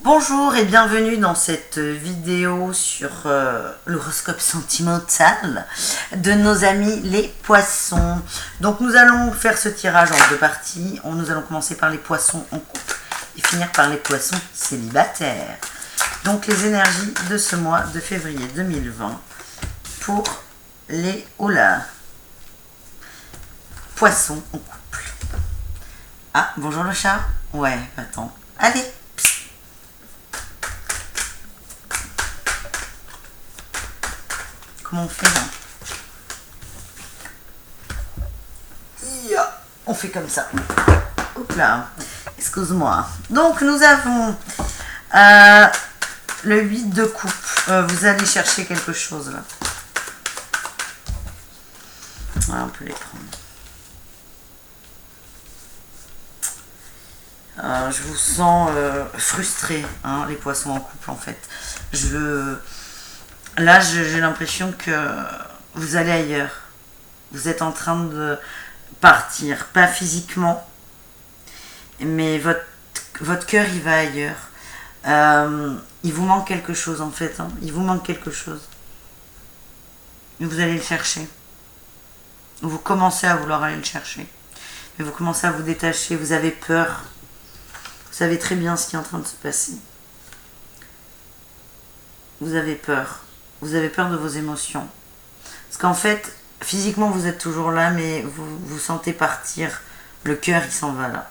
Bonjour et bienvenue dans cette vidéo sur l'horoscope sentimental de nos amis les poissons. Donc nous allons faire ce tirage en deux parties. Nous allons commencer par les poissons en couple et finir par les poissons célibataires. Donc les énergies de ce mois de février 2020 pour les poissons en couple. Ah, bonjour le chat. Ouais, attends. Allez. Comment on fait là? On fait comme ça. Hop là. Excuse-moi. Donc nous avons le 8 de coupe. Vous allez chercher quelque chose là. Voilà, on peut les prendre. Je vous sens frustré, hein, les poissons en couple en fait. Là, j'ai l'impression que vous allez ailleurs. Vous êtes en train de partir, pas physiquement, mais votre cœur, il va ailleurs. Il vous manque quelque chose, en fait. Hein. Il vous manque quelque chose. Et vous allez le chercher. Vous commencez à vouloir aller le chercher. Mais vous commencez à vous détacher. Vous avez peur. Vous savez très bien ce qui est en train de se passer. Vous avez peur. Vous avez peur de vos émotions. Parce qu'en fait, physiquement, vous êtes toujours là, mais vous sentez partir. Le cœur, il s'en va là.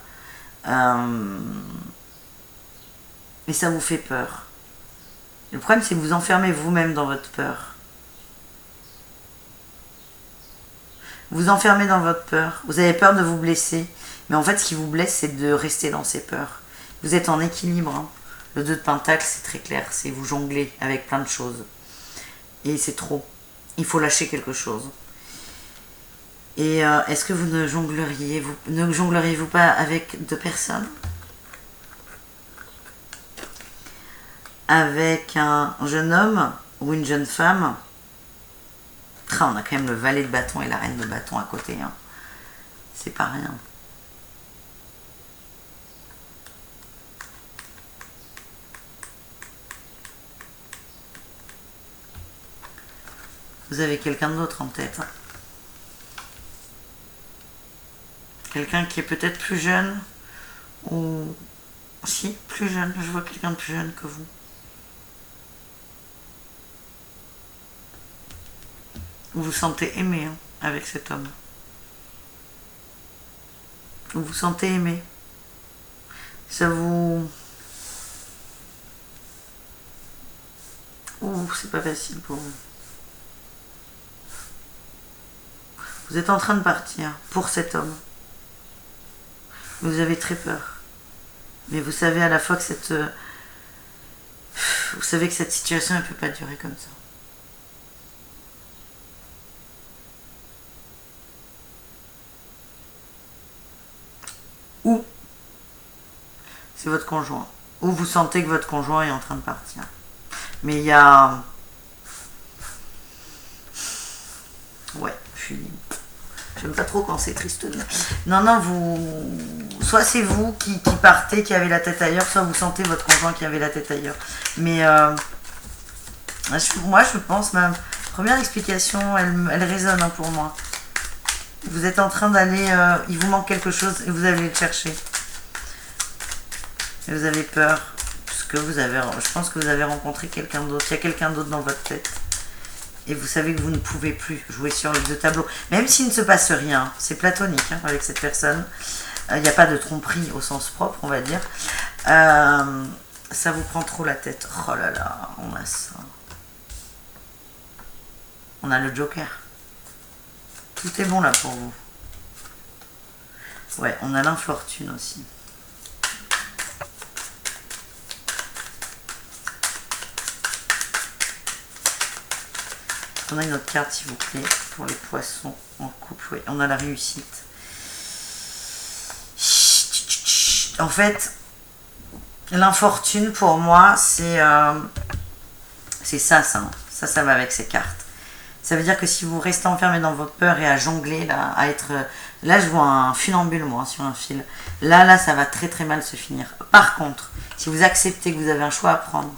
Et ça vous fait peur. Le problème, c'est que vous enfermez vous-même dans votre peur. Vous enfermez dans votre peur. Vous avez peur de vous blesser. Mais en fait, ce qui vous blesse, c'est de rester dans ces peurs. Vous êtes en équilibre. Hein. Le 2 de Pentacle, c'est très clair. C'est vous jongler avec plein de choses. Et c'est trop. Il faut lâcher quelque chose. Et est-ce que vous ne jongleriez-vous pas avec deux personnes? Avec un jeune homme ou une jeune femme? On a quand même le valet de bâton et la reine de bâton à côté. Hein. C'est pas rien. Vous avez quelqu'un d'autre en tête. Hein. Quelqu'un qui est peut-être plus jeune. Ou... Si, plus jeune. Je vois quelqu'un de plus jeune que vous. Vous vous sentez aimé hein, avec cet homme. Vous vous sentez aimé. Ça vous... Ouh, c'est pas facile pour vous. Vous êtes en train de partir pour cet homme. Vous avez très peur. Mais vous savez à la fois que vous savez que cette situation ne peut pas durer comme ça. Ou c'est votre conjoint. Ou vous sentez que votre conjoint est en train de partir. Mais il y a... Ouais, j'aime pas trop quand c'est triste. Non, soit c'est vous qui partez, qui avez la tête ailleurs, soit vous sentez votre conjoint qui avait la tête ailleurs. Mais moi, je pense, ma première explication, elle résonne hein, pour moi. Vous êtes en train d'aller... il vous manque quelque chose et vous allez le chercher. Et vous avez peur. Parce que je pense que vous avez rencontré quelqu'un d'autre. Il y a quelqu'un d'autre dans votre tête. Et vous savez que vous ne pouvez plus jouer sur les deux tableaux. Même s'il ne se passe rien, c'est platonique hein, avec cette personne. Il n'y a pas de tromperie au sens propre, on va dire. Ça vous prend trop la tête. Oh là là, on a ça. On a le Joker. Tout est bon là pour vous. Ouais, on a l'infortune aussi. On a une autre carte, s'il vous plaît, pour les poissons en couple. Oui, on a la réussite. En fait, l'infortune, pour moi, c'est ça. Ça va avec ces cartes. Ça veut dire que si vous restez enfermé dans votre peur et à jongler, là, à être Là, je vois un funambule, moi, sur un fil. Là, ça va très très mal se finir. Par contre, si vous acceptez que vous avez un choix à prendre,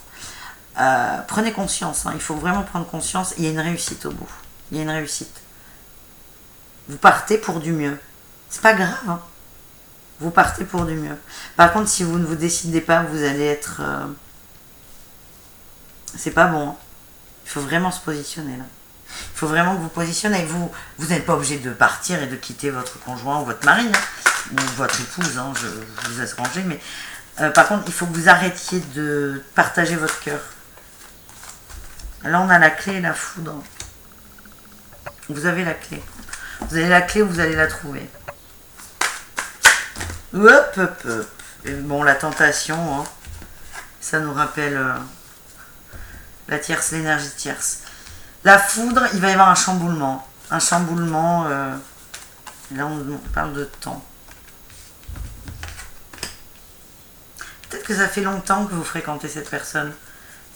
prenez conscience. Hein, il faut vraiment prendre conscience. Il y a une réussite au bout. Il y a une réussite. Vous partez pour du mieux. C'est pas grave. Hein. Vous partez pour du mieux. Par contre, si vous ne vous décidez pas, vous allez être... c'est pas bon. Hein. Il faut vraiment se positionner là. Il faut vraiment que vous positionnez. Vous n'êtes pas obligé de partir et de quitter votre conjoint ou votre mari, hein, ou votre épouse, hein, je vous laisse ranger, mais par contre, il faut que vous arrêtiez de partager votre cœur. Là, on a la clé et la foudre. Vous avez la clé. Vous avez la clé, vous allez la trouver. Hop, hop, hop. Et bon, la tentation, hein, ça nous rappelle la tierce, l'énergie tierce. La foudre, il va y avoir un chamboulement. Un chamboulement, là on parle de temps. Peut-être que ça fait longtemps que vous fréquentez cette personne,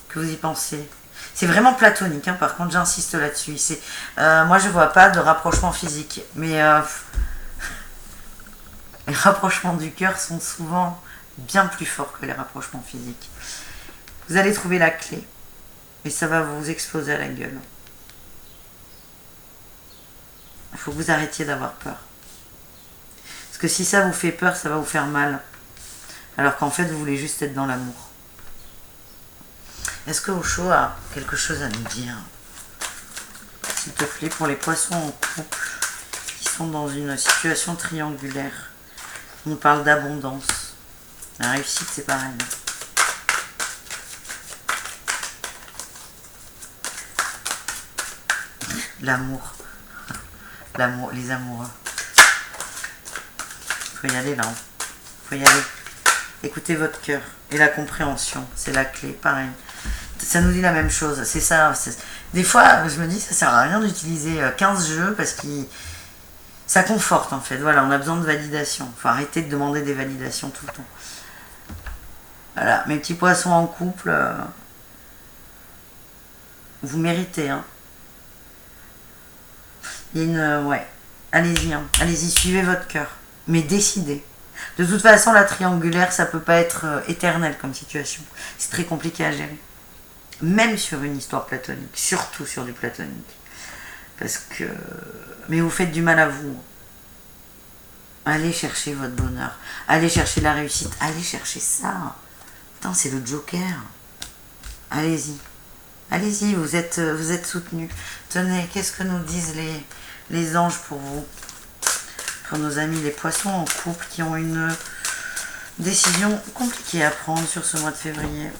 que vous y pensez. C'est vraiment platonique, hein, par contre j'insiste là-dessus. Moi je vois pas de rapprochement physique, mais les rapprochements du cœur sont souvent bien plus forts que les rapprochements physiques. Vous allez trouver la clé, mais ça va vous exploser à la gueule. Il faut que vous arrêtiez d'avoir peur. Parce que si ça vous fait peur, ça va vous faire mal. Alors qu'en fait, vous voulez juste être dans l'amour. Est-ce que Osho a quelque chose à nous dire? S'il te plaît, pour les poissons en couple qui sont dans une situation triangulaire. On parle d'abondance. La réussite, c'est pareil. L'amour. L'amour, les amoureux. Faut y aller là. Faut y aller. Écoutez votre cœur. Et la compréhension, c'est la clé, pareil. Ça nous dit la même chose. C'est ça. Des fois, je me dis, ça sert à rien d'utiliser 15 jeux parce que ça conforte en fait. Voilà, on a besoin de validation. Faut arrêter de demander des validations tout le temps. Voilà, mes petits poissons en couple, vous méritez, hein. Il y a une... ouais. Allez-y, hein. Allez-y, suivez votre cœur. Mais décidez. De toute façon, la triangulaire, ça peut pas être éternel comme situation. C'est très compliqué à gérer. Même sur une histoire platonique. Surtout sur du platonique. Parce que... mais vous faites du mal à vous. Allez chercher votre bonheur. Allez chercher la réussite. Allez chercher ça. Putain, c'est le Joker. Allez-y. Allez-y, vous êtes soutenus. Tenez, qu'est-ce que nous disent les anges pour vous? Pour nos amis les poissons en couple qui ont une décision compliquée à prendre sur ce mois de février.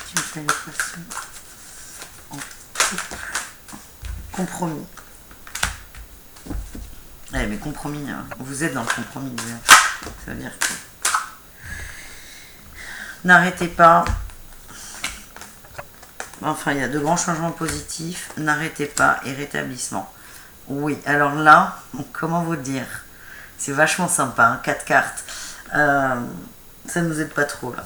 Tu me fais les poissons en couple. Compromis. Eh mais compromis, hein. Vous êtes dans le compromis déjà. Ça veut dire que... N'arrêtez pas. Enfin, il y a de grands changements positifs. N'arrêtez pas et rétablissement. Oui, alors là, comment vous dire? C'est vachement sympa, hein, 4 cartes. Ça ne nous aide pas trop là.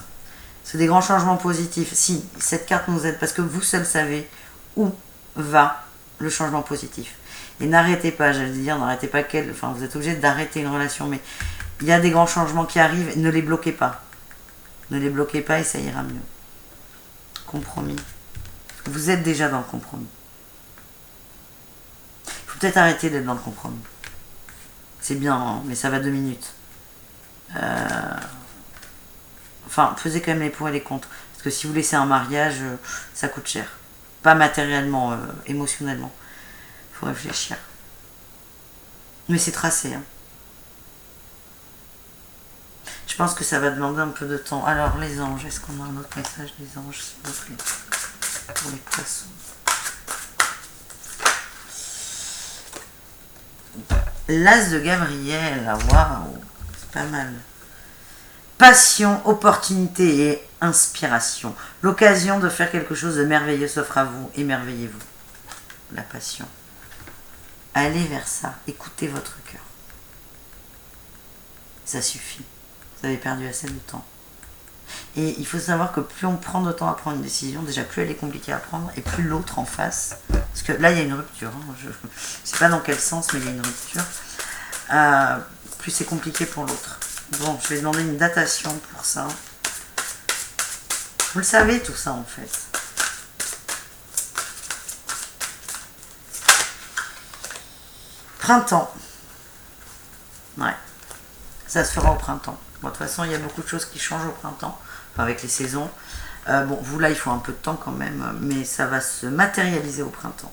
C'est des grands changements positifs. Si, cette carte nous aide parce que vous seul savez où va le changement positif. Et n'arrêtez pas, j'allais dire, n'arrêtez pas enfin, vous êtes obligé d'arrêter une relation, mais il y a des grands changements qui arrivent, ne les bloquez pas. Ne les bloquez pas et ça ira mieux. Compromis. Vous êtes déjà dans le compromis. Il faut peut-être arrêter d'être dans le compromis. C'est bien, hein, mais ça va 2 minutes. Enfin, faisez quand même les pour et les contre. Parce que si vous laissez un mariage, ça coûte cher. Pas matériellement, émotionnellement. Il faut réfléchir. Mais c'est tracé. Hein. Je pense que ça va demander un peu de temps. Alors, les anges, est-ce qu'on a un autre message des anges, s'il vous plaît, pour les poissons? L'as de Gabriel, waouh, c'est pas mal. Passion, opportunité et inspiration. L'occasion de faire quelque chose de merveilleux s'offre à vous. Émerveillez-vous. La passion. Allez vers ça. Écoutez votre cœur. Ça suffit. Vous avez perdu assez de temps. Et il faut savoir que plus on prend de temps à prendre une décision, déjà plus elle est compliquée à prendre, et plus l'autre en face, parce que là il y a une rupture, hein, je ne sais pas dans quel sens, mais il y a une rupture, plus c'est compliqué pour l'autre. Bon, je vais demander une datation pour ça. Vous le savez tout ça en fait. Printemps. Ouais. Ça se fera au printemps. Bon, de toute façon, il y a beaucoup de choses qui changent au printemps, enfin, avec les saisons. Bon, vous là, il faut un peu de temps quand même, mais ça va se matérialiser au printemps.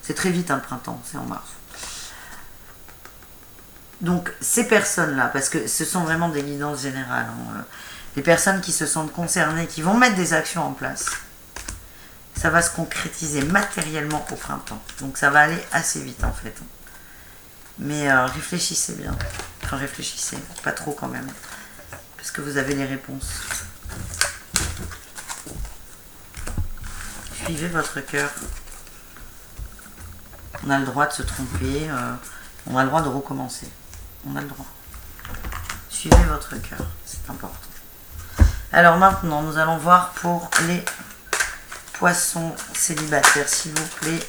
C'est très vite, hein, le printemps, c'est en mars. Donc, ces personnes-là, parce que ce sont vraiment des guidances générales, hein, les personnes qui se sentent concernées, qui vont mettre des actions en place, ça va se concrétiser matériellement au printemps. Donc, ça va aller assez vite, en fait. Mais réfléchissez bien. Enfin, réfléchissez, pas trop quand même. Parce que vous avez les réponses. Suivez votre cœur. On a le droit de se tromper. On a le droit de recommencer. On a le droit. Suivez votre cœur. C'est important. Alors maintenant, nous allons voir pour les poissons célibataires, s'il vous plaît.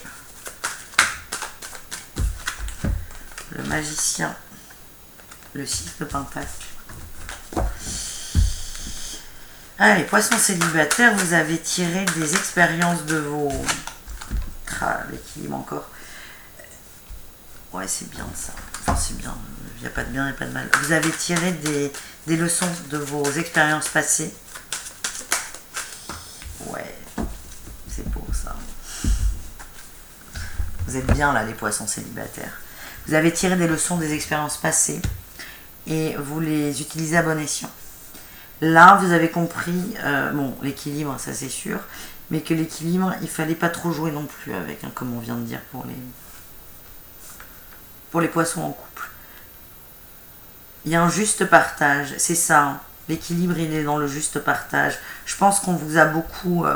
Le magicien. Le 6 de pentacle. Allez, poissons célibataires, vous avez tiré des expériences de vos... Ah, l'équilibre encore. Ouais, c'est bien ça. Enfin, c'est bien. Il n'y a pas de bien et pas de mal. Vous avez tiré des leçons de vos expériences passées. Ouais, c'est beau ça. Vous êtes bien là, les poissons célibataires. Vous avez tiré des leçons des expériences passées et vous les utilisez à bon escient. Là, vous avez compris, bon, l'équilibre, ça c'est sûr, mais que l'équilibre, il fallait pas trop jouer non plus avec, hein, comme on vient de dire pour les poissons en couple. Il y a un juste partage, c'est ça. Hein. L'équilibre, il est dans le juste partage. Je pense qu'on vous a beaucoup...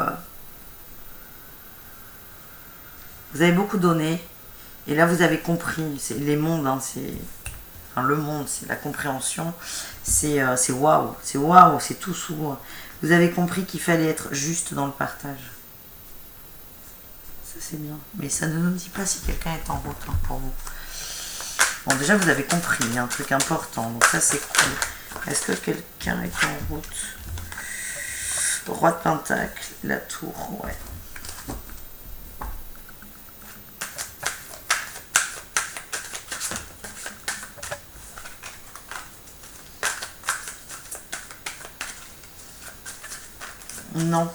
vous avez beaucoup donné, et là, vous avez compris. C'est les mondes, hein, c'est... Enfin, le monde, c'est la compréhension, c'est waouh, c'est tout sous. Vous avez compris qu'il fallait être juste dans le partage. Ça c'est bien. Mais ça ne nous dit pas si quelqu'un est en route, hein, pour vous. Bon, déjà vous avez compris, il y a un truc important, donc ça c'est cool. Est-ce que quelqu'un est en route? Roi de pentacle, la tour, ouais. Non.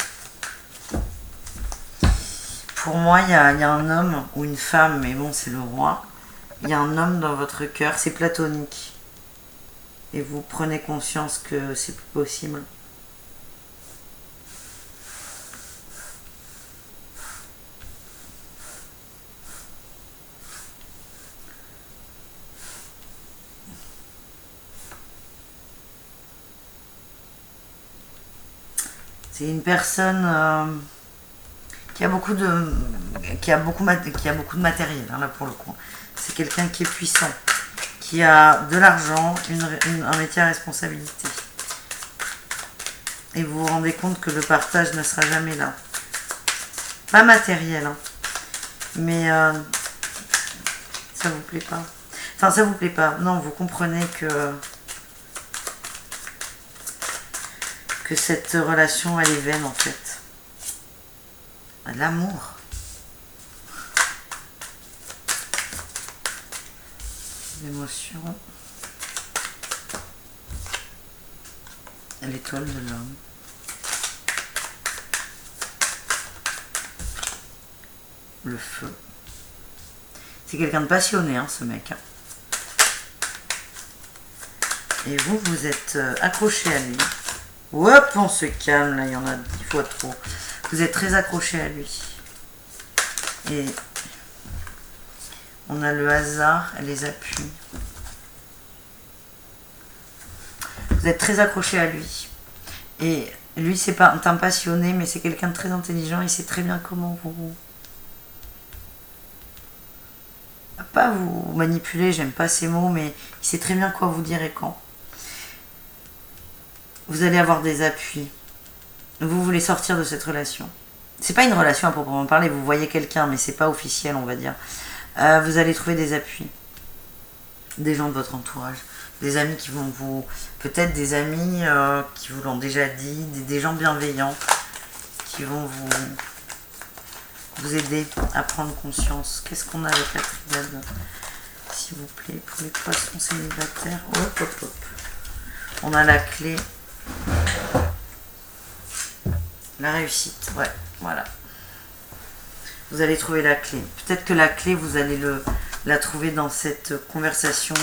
Pour moi, il y a un homme ou une femme, mais bon, c'est le roi. Il y a un homme dans votre cœur, c'est platonique. Et vous prenez conscience que c'est plus possible. C'est une personne qui a beaucoup de matériel, hein, là pour le coup. C'est quelqu'un qui est puissant, qui a de l'argent, un métier à responsabilité. Et vous vous rendez compte que le partage ne sera jamais là. Pas matériel, hein, mais ça vous plaît pas. Enfin, ça vous plaît pas. Non, vous comprenez que cette relation, elle est vaine en fait. L'amour. L'émotion. L'étoile de l'homme. Le feu. C'est quelqu'un de passionné, hein, ce mec. Hein. Et vous, vous êtes accroché à lui. Hop, on se calme, là, il y en a 10 fois trop. Vous êtes très accroché à lui. Et on a le hasard et les appuis. Vous êtes très accroché à lui. Et lui, c'est pas un passionné, mais c'est quelqu'un de très intelligent. Il sait très bien comment pas vous manipuler, j'aime pas ces mots, mais il sait très bien quoi vous dire et quand. Vous allez avoir des appuis. Vous voulez sortir de cette relation. C'est pas une relation à proprement parler, vous voyez quelqu'un, mais c'est pas officiel, on va dire. Vous allez trouver des appuis. Des gens de votre entourage. Des amis qui vont vous... Peut-être des amis qui vous l'ont déjà dit. Des gens bienveillants qui vont vous aider à prendre conscience. Qu'est-ce qu'on a avec la triade, s'il vous plaît, pour les poissons célibataires. Hop, hop, hop. On a la clé. La réussite, ouais, voilà. Vous allez trouver la clé. Peut-être que la clé, vous allez la trouver dans cette conversation,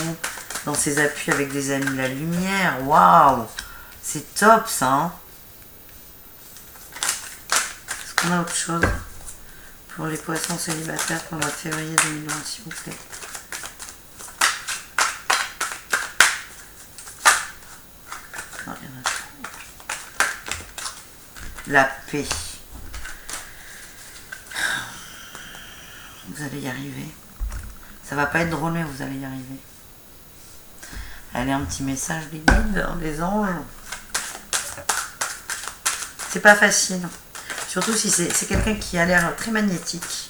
dans ces appuis avec des amis. La lumière, waouh, c'est top ça. Hein. Est-ce qu'on a autre chose pour les poissons célibataires pour le mois de février 2020, s'il vous plaît? Non, il y en a trop. La paix. Vous allez y arriver. Ça va pas être drôle, mais vous allez y arriver. Allez, un petit message des guides, des anges. C'est pas facile. Surtout si c'est quelqu'un qui a l'air très magnétique.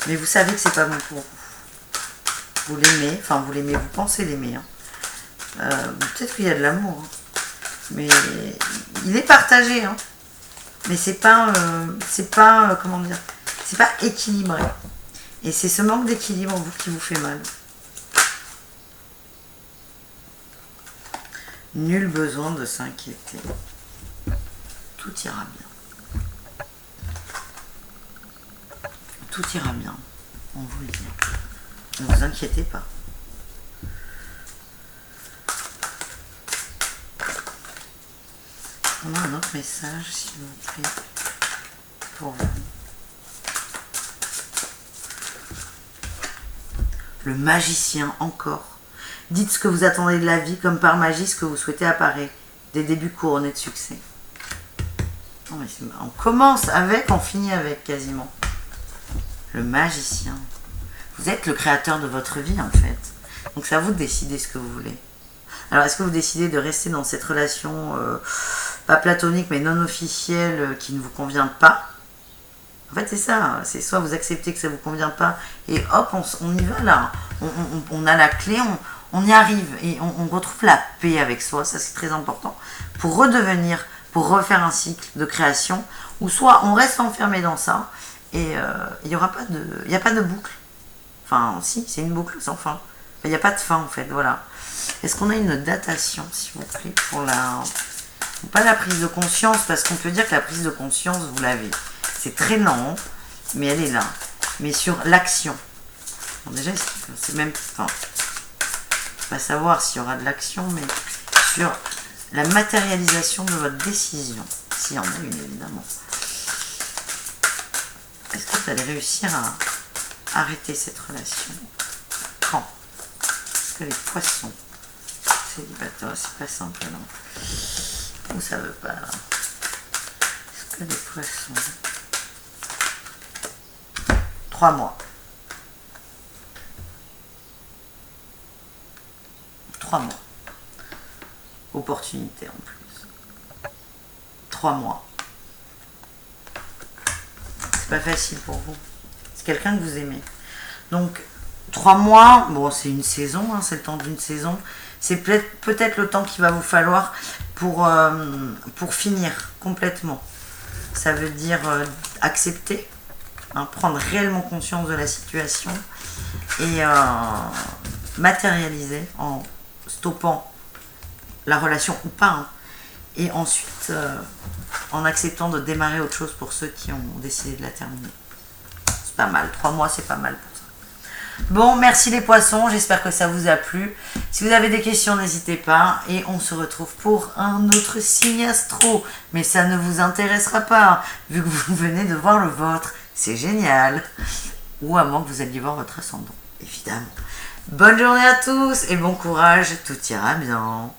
Mais vous savez que c'est pas bon pour vous. Vous l'aimez, enfin vous l'aimez, vous pensez l'aimer. Hein. Peut-être qu'il y a de l'amour. Hein. Mais il est partagé. Hein. Mais c'est pas comment dire, c'est pas équilibré. Et c'est ce manque d'équilibre vous qui vous fait mal. Nul besoin de s'inquiéter. Tout ira bien. Tout ira bien. On vous le dit. Ne vous inquiétez pas. On a un autre message, s'il vous plaît, pour vous. Le magicien, encore. Dites ce que vous attendez de la vie, comme par magie, ce que vous souhaitez apparaît. Des débuts couronnés de succès. Non, mais on commence avec, on finit avec, quasiment. Le magicien. Vous êtes le créateur de votre vie, en fait. Donc c'est à vous de décider ce que vous voulez. Alors, est-ce que vous décidez de rester dans cette relation... pas platonique mais non officielle qui ne vous convient pas? En fait c'est ça, c'est soit vous acceptez que ça ne vous convient pas et hop on y va là, on a la clé, on y arrive et on retrouve la paix avec soi, ça c'est très important pour redevenir, pour refaire un cycle de création ou soit on reste enfermé dans ça et il n'y a pas de boucle, enfin si c'est une boucle sans fin, il n'y a pas de fin en fait, voilà. Est-ce qu'on a une datation s'il vous plaît pour la... Pas la prise de conscience, parce qu'on peut dire que la prise de conscience, vous l'avez. C'est très lent, mais elle est là. Mais sur l'action. Bon, déjà, c'est même... Enfin, pas savoir s'il y aura de l'action, mais sur la matérialisation de votre décision. S'il y en a une, évidemment. Est-ce que vous allez réussir à arrêter cette relation? Quand? Est-ce que les poissons célibataires, c'est pas simple, non? Ou ça veut pas là. Est-ce que les poissons... 3 mois. 3 mois. Opportunité en plus. 3 mois. C'est pas facile pour vous. C'est quelqu'un que vous aimez. Donc, 3 mois, bon c'est une saison, hein, c'est le temps d'une saison. C'est peut-être le temps qu'il va vous falloir pour finir complètement. Ça veut dire accepter, hein, prendre réellement conscience de la situation et matérialiser en stoppant la relation ou pas. Hein, et ensuite en acceptant de démarrer autre chose pour ceux qui ont décidé de la terminer. C'est pas mal, 3 mois c'est pas mal pour ça. Bon, merci les poissons, j'espère que ça vous a plu. Si vous avez des questions, n'hésitez pas. Et on se retrouve pour un autre signe astro. Mais ça ne vous intéressera pas, vu que vous venez de voir le vôtre. C'est génial. Ou à moins que vous alliez voir votre ascendant, évidemment. Bonne journée à tous et bon courage, tout ira bien.